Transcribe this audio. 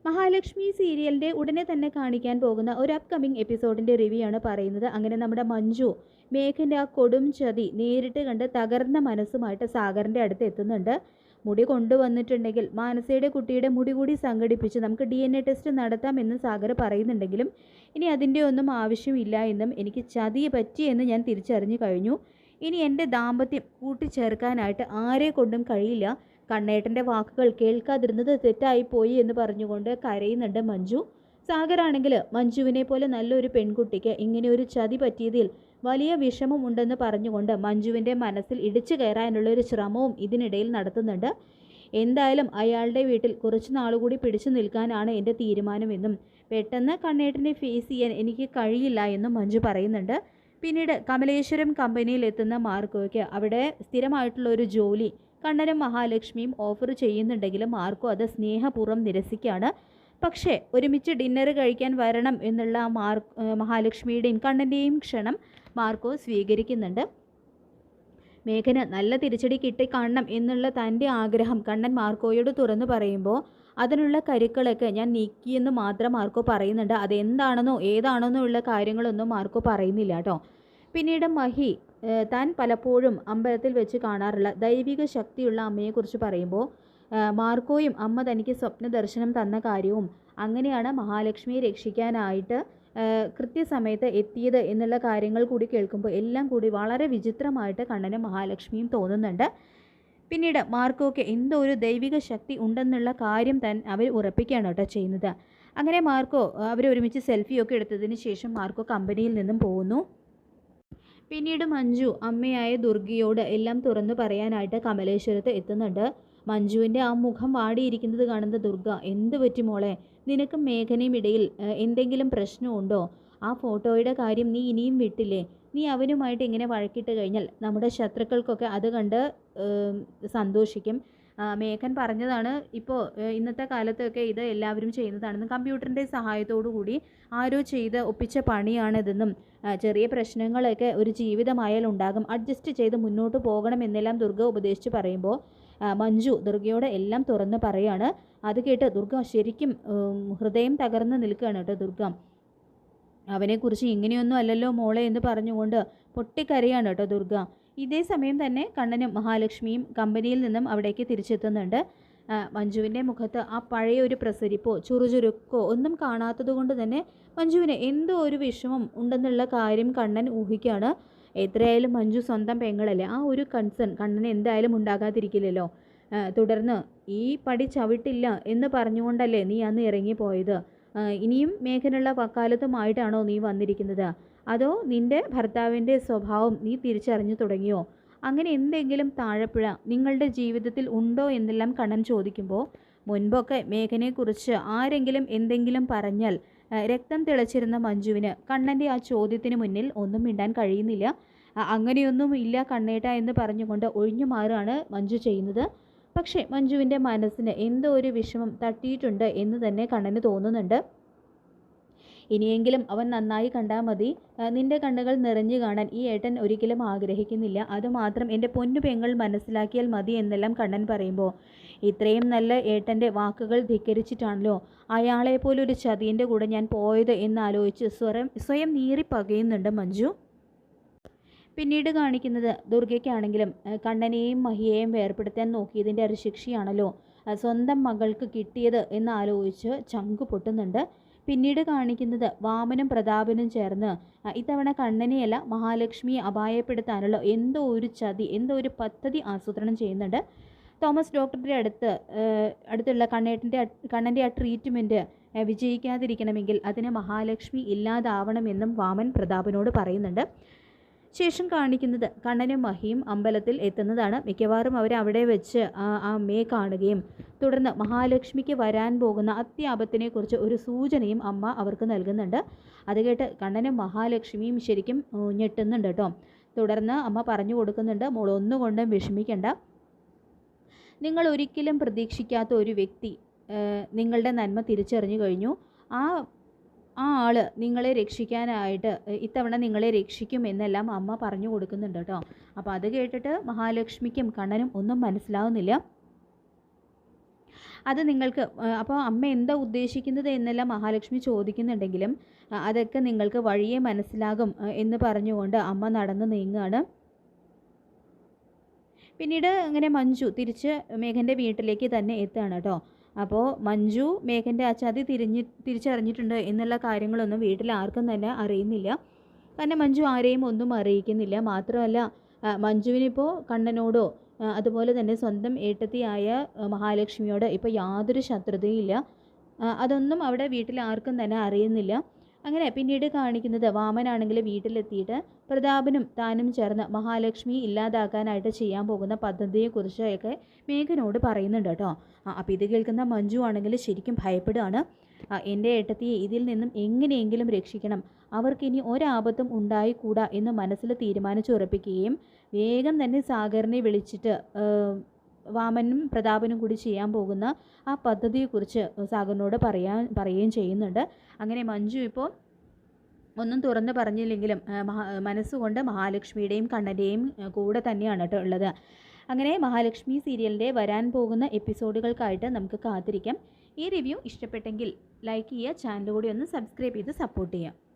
മഹാലക്ഷ്മി സീരിയലിൻ്റെ ഉടനെ തന്നെ കാണിക്കാൻ പോകുന്ന ഒരു അപ്കമിങ് എപ്പിസോഡിൻ്റെ റിവ്യൂ ആണ് പറയുന്നത്. അങ്ങനെ നമ്മുടെ മഞ്ജു മേഘൻ്റെ ആ കൊടും ചതി നേരിട്ട് കണ്ട് തകർന്ന മനസ്സുമായിട്ട് സാഗറിൻ്റെ അടുത്ത് എത്തുന്നുണ്ട്. മുടി കൊണ്ടുവന്നിട്ടുണ്ടെങ്കിൽ മാനസയുടെ കുട്ടിയുടെ മുടി കൂടി സംഘടിപ്പിച്ച് നമുക്ക് DNA ടെസ്റ്റ് നടത്താമെന്ന് സാഗർ പറയുന്നുണ്ടെങ്കിലും ഇനി അതിൻ്റെ ഒന്നും ആവശ്യമില്ല എന്നും എനിക്ക് ചതി പറ്റിയെന്ന് ഞാൻ തിരിച്ചറിഞ്ഞു കഴിഞ്ഞു. ഇനി എൻ്റെ ദാമ്പത്യം കൂട്ടിച്ചേർക്കാനായിട്ട് ആരെ കൊണ്ടും കഴിയില്ല. കണ്ണേട്ടൻ്റെ വാക്കുകൾ കേൾക്കാതിരുന്നത് തെറ്റായിപ്പോയി എന്ന് പറഞ്ഞുകൊണ്ട് കരയുന്നുണ്ട് മഞ്ജു. സാഗറാണെങ്കിൽ മഞ്ജുവിനെ പോലെ നല്ലൊരു പെൺകുട്ടിക്ക് ഇങ്ങനെ ഒരു ചതി പറ്റിയതിൽ വലിയ വിഷമമുണ്ടെന്ന് പറഞ്ഞുകൊണ്ട് മഞ്ജുവിൻ്റെ മനസ്സിൽ ഇടിച്ചു കയറാനുള്ള ഒരു ശ്രമവും ഇതിനിടയിൽ നടത്തുന്നുണ്ട്. എന്തായാലും അയാളുടെ വീട്ടിൽ കുറച്ച് നാളുകൂടി പിടിച്ചു നിൽക്കാനാണ് എൻ്റെ തീരുമാനമെന്നും പെട്ടെന്ന് കണ്ണേട്ടനെ ഫേസ് ചെയ്യാൻ എനിക്ക് കഴിയില്ല എന്നും മഞ്ജു പറയുന്നുണ്ട്. പിന്നീട് കമലേശ്വരം കമ്പനിയിൽ എത്തുന്ന മാർക്കോയ്ക്ക് അവിടെ സ്ഥിരമായിട്ടുള്ള ഒരു ജോലി കണ്ണനും മഹാലക്ഷ്മിയും ഓഫർ ചെയ്യുന്നുണ്ടെങ്കിലും മാർക്കോ അത് സ്നേഹപൂർവ്വം നിരസിക്കുകയാണ്. പക്ഷേ ഒരുമിച്ച് ഡിന്നർ കഴിക്കാൻ വരണം എന്നുള്ള മഹാലക്ഷ്മിയുടെയും കണ്ണൻ്റെയും ക്ഷണം മാർക്കോ സ്വീകരിക്കുന്നുണ്ട്. മേഘന് നല്ല തിരിച്ചടി കിട്ടിക്കാണണം എന്നുള്ള തൻ്റെ ആഗ്രഹം കണ്ണൻ മാർക്കോയോട് തുറന്നു പറയുമ്പോൾ അതിനുള്ള കരുക്കളൊക്കെ ഞാൻ നീക്കിയെന്ന് മാത്രം മാർക്കോ പറയുന്നുണ്ട്. അതെന്താണെന്നോ ഏതാണെന്നോ ഉള്ള കാര്യങ്ങളൊന്നും മാർക്കോ പറയുന്നില്ല കേട്ടോ. പിന്നീട് മഹി താൻ പലപ്പോഴും അമ്പലത്തിൽ വെച്ച് കാണാറുള്ള ദൈവിക ശക്തിയുള്ള അമ്മയെക്കുറിച്ച് പറയുമ്പോൾ മാർക്കോയും അമ്മ തനിക്ക് സ്വപ്ന ദർശനം തന്ന കാര്യവും അങ്ങനെയാണ് മഹാലക്ഷ്മിയെ രക്ഷിക്കാനായിട്ട് കൃത്യസമയത്ത് എത്തിയത് എന്നുള്ള കാര്യങ്ങൾ കൂടി കേൾക്കുമ്പോൾ എല്ലാം കൂടി വളരെ വിചിത്രമായിട്ട് കണ്ണനും മഹാലക്ഷ്മിയും തോന്നുന്നുണ്ട്. പിന്നീട് മാർക്കോയ്ക്ക് എന്തോ ഒരു ദൈവിക ശക്തി ഉണ്ടെന്നുള്ള കാര്യം അവർ ഉറപ്പിക്കുകയാണ് കേട്ടോ ചെയ്യുന്നത്. അങ്ങനെ മാർക്കോ അവർ ഒരുമിച്ച് സെൽഫിയൊക്കെ എടുത്തതിന് ശേഷം മാർക്കോ കമ്പനിയിൽ നിന്നും പോകുന്നു. പിന്നീട് മഞ്ജു അമ്മയായ ദുർഗയോട് എല്ലാം തുറന്നു പറയാനായിട്ട് കമലേശ്വരത്ത് എത്തുന്നുണ്ട്. മഞ്ജുവിൻ്റെ ആ മുഖം വാടിയിരിക്കുന്നത് കാണുന്ന ദുർഗ, എന്ത് പറ്റി മോളെ, നിനക്കും മേഘനയും ഇടയിൽ എന്തെങ്കിലും പ്രശ്നമുണ്ടോ? ആ ഫോട്ടോയുടെ കാര്യം നീ ഇനിയും വിട്ടില്ലേ? നീ അവനുമായിട്ട് ഇങ്ങനെ വഴക്കിട്ട് കഴിഞ്ഞാൽ നമ്മുടെ ശത്രുക്കൾക്കൊക്കെ അത് കണ്ട് സന്തോഷിക്കും. മേഘൻ പറഞ്ഞതാണ് ഇപ്പോൾ ഇന്നത്തെ കാലത്തൊക്കെ ഇത് എല്ലാവരും ചെയ്യുന്നതാണെന്നും കമ്പ്യൂട്ടറിൻ്റെ സഹായത്തോടു കൂടി ആരോ ചെയ്ത് ഒപ്പിച്ച പണിയാണിതെന്നും ചെറിയ പ്രശ്നങ്ങളൊക്കെ ഒരു ജീവിതമായാൽ ഉണ്ടാകും, അഡ്ജസ്റ്റ് ചെയ്ത് മുന്നോട്ട് പോകണമെന്നെല്ലാം ദുർഗ ഉപദേശിച്ച് പറയുമ്പോൾ മഞ്ജു ദുർഗയോട് എല്ലാം തുറന്ന് പറയാണ്. അത് കേട്ട് ദുർഗ ശരിക്കും ഹൃദയം തകർന്ന് നിൽക്കുകയാണ് കേട്ടോ. ദുർഗ അവനെക്കുറിച്ച് ഇങ്ങനെയൊന്നും അല്ലല്ലോ മോളെ എന്ന് പറഞ്ഞുകൊണ്ട് പൊട്ടിക്കരയാണ് കേട്ടോ ദുർഗ. ഇതേ സമയം തന്നെ കണ്ണനും മഹാലക്ഷ്മിയും കമ്പനിയിൽ നിന്നും അവിടേക്ക് തിരിച്ചെത്തുന്നുണ്ട്. മഞ്ജുവിൻ്റെ മുഖത്ത് ആ പഴയ ഒരു പ്രസരിപ്പോ ചുറുചുരുക്കോ ഒന്നും കാണാത്തത് കൊണ്ട് തന്നെ മഞ്ജുവിന് എന്തോ ഒരു വിഷമം ഉണ്ടെന്നുള്ള കാര്യം കണ്ണൻ ഊഹിക്കുകയാണ്. എത്രയായാലും മഞ്ജു സ്വന്തം പെങ്ങളല്ലേ, ആ ഒരു കൺസേൺ കണ്ണന് എന്തായാലും ഉണ്ടാകാതിരിക്കില്ലല്ലോ. തുടർന്ന് ഈ പടി ചവിട്ടില്ല എന്ന് പറഞ്ഞുകൊണ്ടല്ലേ നീ അന്ന് ഇറങ്ങിപ്പോയത്? ഇനിയും മേഘനുള്ള വക്കാലത്തുമായിട്ടാണോ നീ വന്നിരിക്കുന്നത്? അതോ നിൻ്റെ ഭർത്താവിൻ്റെ സ്വഭാവം നീ തിരിച്ചറിഞ്ഞു തുടങ്ങിയോ? അങ്ങനെ എന്തെങ്കിലും താഴെപ്പുഴ നിങ്ങളുടെ ജീവിതത്തിൽ ഉണ്ടോ എന്നെല്ലാം കണ്ണൻ ചോദിക്കുമ്പോൾ മുൻപൊക്കെ മേഘനെക്കുറിച്ച് ആരെങ്കിലും എന്തെങ്കിലും പറഞ്ഞാൽ രക്തം തിളച്ചിരുന്ന മഞ്ജുവിന് കണ്ണൻ്റെ ആ ചോദ്യത്തിന് മുന്നിൽ ഒന്നും മിണ്ടാൻ കഴിയുന്നില്ല. അങ്ങനെയൊന്നും ഇല്ല കണ്ണേട്ട എന്ന് പറഞ്ഞുകൊണ്ട് ഒഴിഞ്ഞു മാറുകയാണ് മഞ്ജു ചെയ്യുന്നത്. പക്ഷേ മഞ്ജുവിൻ്റെ മനസ്സിന് എന്തോ ഒരു വിഷമം തട്ടിയിട്ടുണ്ട് എന്ന് തന്നെ കണ്ണന് തോന്നുന്നുണ്ട്. ഇനിയെങ്കിലും അവൻ നന്നായി കണ്ടാൽ മതി. നിന്റെ കണ്ണുകൾ നിറഞ്ഞു കാണാൻ ഈ ഏട്ടൻ ഒരിക്കലും ആഗ്രഹിക്കുന്നില്ല. അതുമാത്രം എൻ്റെ പൊന്നു പെങ്ങൾ മനസ്സിലാക്കിയാൽ മതി എന്നെല്ലാം കണ്ണൻ പറയുമ്പോൾ ഇത്രയും നല്ല ഏട്ടൻ്റെ വാക്കുകൾ ധിക്കരിച്ചിട്ടാണല്ലോ അയാളെപ്പോലൊരു ചതിയൻ്റെ കൂടെ ഞാൻ പോയത് എന്നാലോചിച്ച് സ്വയം നീറിപ്പകയുന്നുണ്ട് മഞ്ജു. പിന്നീട് കാണിക്കുന്നത് ദുർഗയ്ക്കാണെങ്കിലും കണ്ണനെയും മഹിയെയും വേർപെടുത്താൻ നോക്കിയതിൻ്റെ ഒരു ശിക്ഷയാണല്ലോ സ്വന്തം മകൾക്ക് കിട്ടിയത് എന്നാലോചിച്ച് ചങ്കു പൊട്ടുന്നുണ്ട്. പിന്നീട് കാണിക്കുന്നത് വാമനും പ്രതാപനും ചേർന്ന് ഇത്തവണ കണ്ണനെയല്ല മഹാലക്ഷ്മിയെ അപായപ്പെടുത്താനുള്ള എന്തോ ഒരു ചതി, എന്തോ ഒരു പദ്ധതി ആസൂത്രണം ചെയ്യുന്നുണ്ട്. തോമസ് ഡോക്ടറുടെ അടുത്തുള്ള കണ്ണൻ്റെ ആ ട്രീറ്റ്മെൻറ്റ് വിജയിക്കാതിരിക്കണമെങ്കിൽ അതിന് മഹാലക്ഷ്മി ഇല്ലാതാവണമെന്നും വാമൻ പ്രതാപനോട് പറയുന്നുണ്ട്. ശേഷം കാണിക്കുന്നത് കണ്ണനും മഹിയും അമ്പലത്തിൽ എത്തുന്നതാണ്. മിക്കവാറും അവർ അവിടെ വെച്ച് ആ അമ്മയെ കാണുകയും തുടർന്ന് മഹാലക്ഷ്മിക്ക് വരാൻ പോകുന്ന അത്യാപത്തിനെക്കുറിച്ച് ഒരു സൂചനയും അമ്മ അവർക്ക് നൽകുന്നുണ്ട്. അത് കേട്ട് കണ്ണനും മഹാലക്ഷ്മിയും ശരിക്കും ഞെട്ടുന്നുണ്ട് കേട്ടോ. തുടർന്ന് അമ്മ പറഞ്ഞു കൊടുക്കുന്നുണ്ട്, മോൾ ഒന്നുകൊണ്ടും വിഷമിക്കേണ്ട, നിങ്ങൾ ഒരിക്കലും പ്രതീക്ഷിക്കാത്ത ഒരു വ്യക്തി നിങ്ങളുടെ നന്മ തിരിച്ചറിഞ്ഞു കഴിഞ്ഞു. ആ ആൾ നിങ്ങളെ രക്ഷിക്കാനായിട്ട് ഇത്തവണ നിങ്ങളെ രക്ഷിക്കും എന്നെല്ലാം അമ്മ പറഞ്ഞു കൊടുക്കുന്നുണ്ട് കേട്ടോ. അപ്പോൾ അത് കേട്ടിട്ട് മഹാലക്ഷ്മിക്കും കണ്ണനും ഒന്നും മനസ്സിലാവുന്നില്ല. അത് നിങ്ങൾക്ക് അപ്പോൾ അമ്മ എന്താ ഉദ്ദേശിക്കുന്നത് എന്നെല്ലാം മഹാലക്ഷ്മി ചോദിക്കുന്നുണ്ടെങ്കിലും അതൊക്കെ നിങ്ങൾക്ക് വഴിയെ മനസ്സിലാകും എന്ന് പറഞ്ഞുകൊണ്ട് അമ്മ നടന്ന് നീങ്ങുകയാണ്. പിന്നീട് അങ്ങനെ മഞ്ജു തിരിച്ച് മേഘൻ്റെ വീട്ടിലേക്ക് തന്നെ എത്തുകയാണ് കേട്ടോ. അപ്പോൾ മഞ്ജു മേഘൻ്റെ ആ ചതി തിരിച്ചറിഞ്ഞിട്ടുണ്ട് എന്നുള്ള കാര്യങ്ങളൊന്നും വീട്ടിൽ ആർക്കും തന്നെ അറിയുന്നില്ല. കാരണം മഞ്ജു ആരെയും ഒന്നും അറിയിക്കുന്നില്ല. മാത്രമല്ല മഞ്ജുവിനിപ്പോൾ കണ്ണനോടോ അതുപോലെ തന്നെ സ്വന്തം ഏട്ടത്തിയായ മഹാലക്ഷ്മിയോട് ഇപ്പോൾ യാതൊരു ശത്രുതയില്ല. അതൊന്നും അവിടെ വീട്ടിൽ ആർക്കും തന്നെ അറിയുന്നില്ല. അങ്ങനെ പിന്നീട് കാണിക്കുന്നത് വാമനാണെങ്കിൽ വീട്ടിലെത്തിയിട്ട് പ്രതാപനും താനും ചേർന്ന് മഹാലക്ഷ്മി ഇല്ലാതാക്കാനായിട്ട് ചെയ്യാൻ പോകുന്ന പദ്ധതിയെക്കുറിച്ചൊക്കെ മേഘനോട് പറയുന്നുണ്ട് കേട്ടോ. അപ്പോൾ ഇത് കേൾക്കുന്ന മഞ്ജു ആണെങ്കിൽ ശരിക്കും ഭയപ്പെടുകയാണ്. എൻ്റെ ഏട്ടത്തിയെ ഇതിൽ നിന്നും എങ്ങനെയെങ്കിലും രക്ഷിക്കണം, അവർക്കിനി ഒരാപത്തും ഉണ്ടായിക്കൂടാ എന്ന് മനസ്സിൽ തീരുമാനിച്ചുറപ്പിക്കുകയും വേഗം തന്നെ സാഗറിനെ വിളിച്ചിട്ട് വാമനും പ്രതാപനും കൂടി ചെയ്യാൻ പോകുന്ന ആ പദ്ധതിയെക്കുറിച്ച് സാഗറിനോട് പറയുകയും ചെയ്യുന്നുണ്ട്. അങ്ങനെ മഞ്ജു ഇപ്പോൾ ഒന്നും തുറന്ന് പറഞ്ഞില്ലെങ്കിലും മനസ്സുകൊണ്ട് മഹാലക്ഷ്മിയുടെയും കണ്ണൻ്റെയും കൂടെ തന്നെയാണ് കേട്ടോ ഉള്ളത്. അങ്ങനെ മഹാലക്ഷ്മി സീരിയലിൻ്റെ വരാൻ പോകുന്ന എപ്പിസോഡുകൾക്കായിട്ട് നമുക്ക് കാത്തിരിക്കാം. ഈ റിവ്യൂ ഇഷ്ടപ്പെട്ടെങ്കിൽ ലൈക്ക് ചെയ്യുക, ചാനൽ കൂടി ഒന്ന് സബ്സ്ക്രൈബ് ചെയ്ത് സപ്പോർട്ട് ചെയ്യുക.